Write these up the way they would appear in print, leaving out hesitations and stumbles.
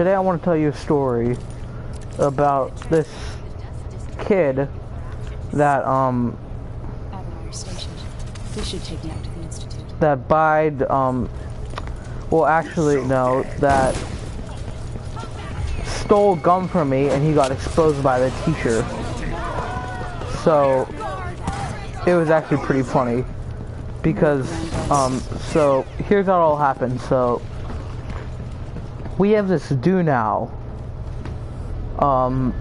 today I want to tell you a story about this kid that We should take you out to the institute. that died, well actually no, that stole gum from me and he got exposed by the teacher. So it was actually pretty funny because so here's how it all happened. So we have this do now, and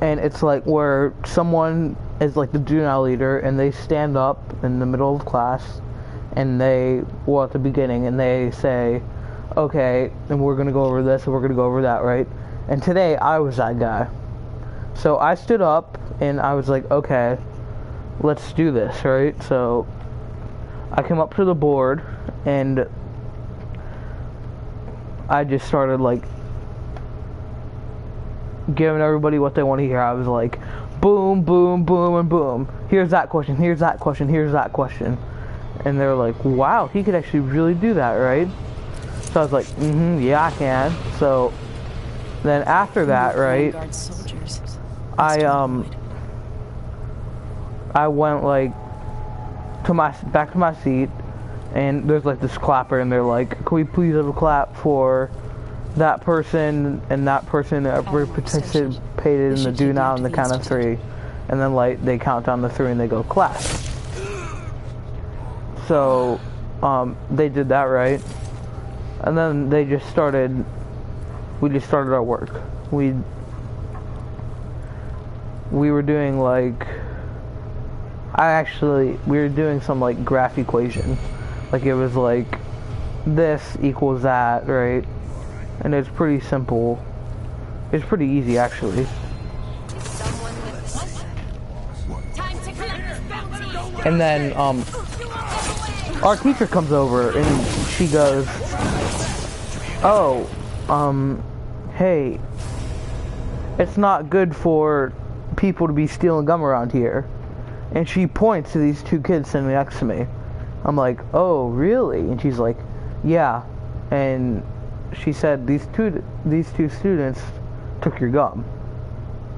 it's like where someone is like the do now leader and they stand up in the middle of class and they, well, at the beginning, and they say, okay, and we're gonna go over this and we're gonna go over that, right? And today I was that guy. So I stood up and I was like, okay, let's do this, right? So I came up to the board and I just started like giving everybody what they want to hear. I was like, boom, boom, boom, and boom. Here's that question, here's that question, here's that question. And they're like, wow, he could actually really do that, right? So I was like, yeah, I can. So then after that, right, I went like to back to my seat, and there's like this clapper, and they're like, can we please have a clap for that person and that person that participated in the do now in the count of 3, and then like they count down to 3 and they go clap. So they did that, right? And then they just started, we just started our work. We were doing like, we were doing some like graph equation. Like it was like this equals that, right? And it's pretty simple. It's pretty easy actually. And then our teacher comes over and she goes, oh, hey, it's not good for people to be stealing gum around here. And she points to these 2 kids sitting next to me. I'm like, oh, really? And she's like, yeah. And she said, these two students took your gum.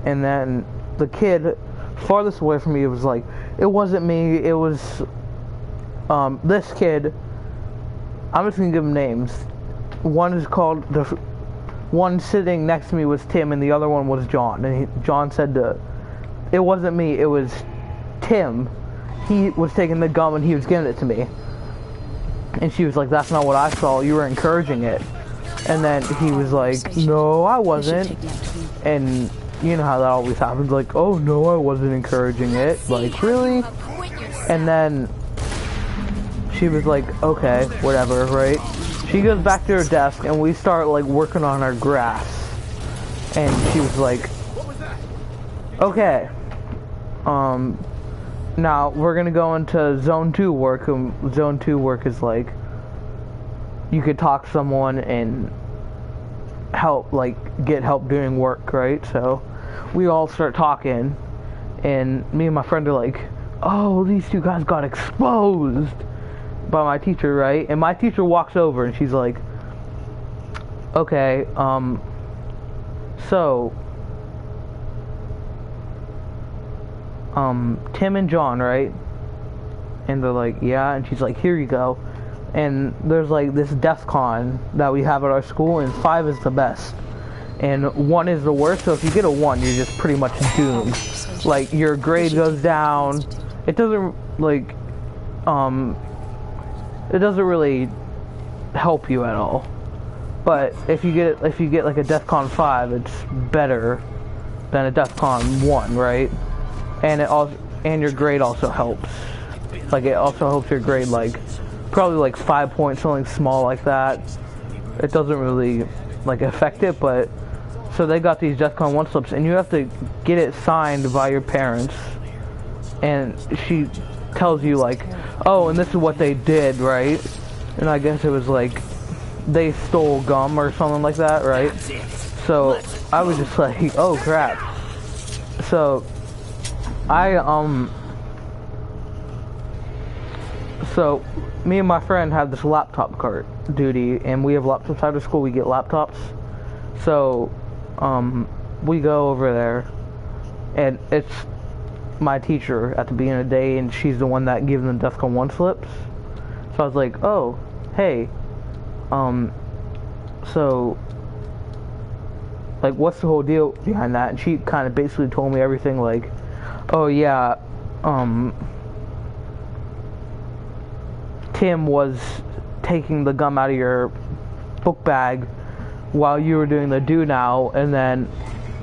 And then the kid farthest away from me was like, it wasn't me, it was this kid. I'm just gonna give them names. One sitting next to me was Tim, and the other one was John. And John said it wasn't me, it was Tim. He was taking the gum and he was giving it to me. And she was like, that's not what I saw, you were encouraging it. And then he was like, no, I wasn't. And you know how that always happens, like, oh no, I wasn't encouraging it. Like, really? And then she was like, okay, whatever, right? She goes back to her desk and we start like working on our graphs. And she was like, okay, now we're gonna go into zone 2 work. Zone 2 work is like, you could talk to someone and help, like, get help doing work, right? So we all start talking, and me and my friend are like, oh, these 2 guys got exposed by my teacher, right? And my teacher walks over and she's like, okay, so Tim and John, right? And they're like, yeah. And she's like, here you go. And there's like this DEF CON that we have at our school, and 5 is the best and 1 is the worst. So if you get a 1, you're just pretty much doomed. Like, your grade goes down. It doesn't like it doesn't really help you at all. But if you get like a DEF CON 5, it's better than a DEF CON 1, right? And it also, and your grade also helps. Like, it also helps your grade, like, probably like 5 points, something small like that. It doesn't really, like, affect it, but, so they got these DEF CON 1 slips, and you have to get it signed by your parents, and she tells you, like, oh, and this is what they did, right? And I guess it was, like, they stole gum or something like that, right? So, I was just like, oh, crap. So, so me and my friend have this laptop cart duty, and we have laptops out of school. We get laptops. So, we go over there, and it's my teacher at the beginning of the day, and she's the one that gives them DEFCON 1 slips. So I was like, oh, hey, so, like, what's the whole deal behind that? And she kind of basically told me everything, like, oh yeah, Tim was taking the gum out of your book bag while you were doing the do now, and then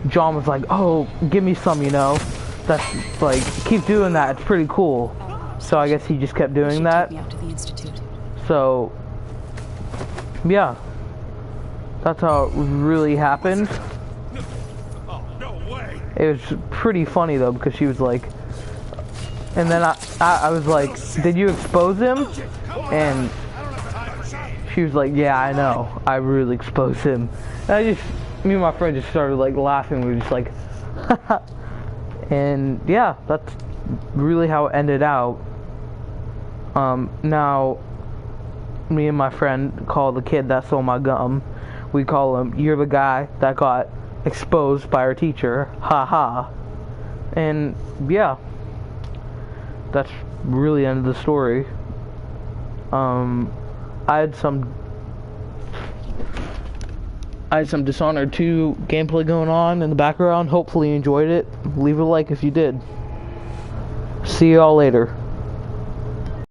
John was like, oh, give me some, you know? That's, like, keep doing that, it's pretty cool. So I guess he just kept doing that. Take me out to the Institute. So, yeah. That's how it really happened. Oh, no way. It was pretty funny, though, because she was like... And then I was like, did you expose him? And she was like, yeah, I know. I really exposed him. And me and my friend just started, like, laughing. We were just like... And, yeah, that's really how it ended out. Now, me and my friend call the kid that stole my gum. We call him, you're the guy that got exposed by our teacher. Ha ha. And, yeah. That's really the end of the story. I had some Dishonored 2 gameplay going on in the background. Hopefully you enjoyed it. Leave a like if you did. See y'all later.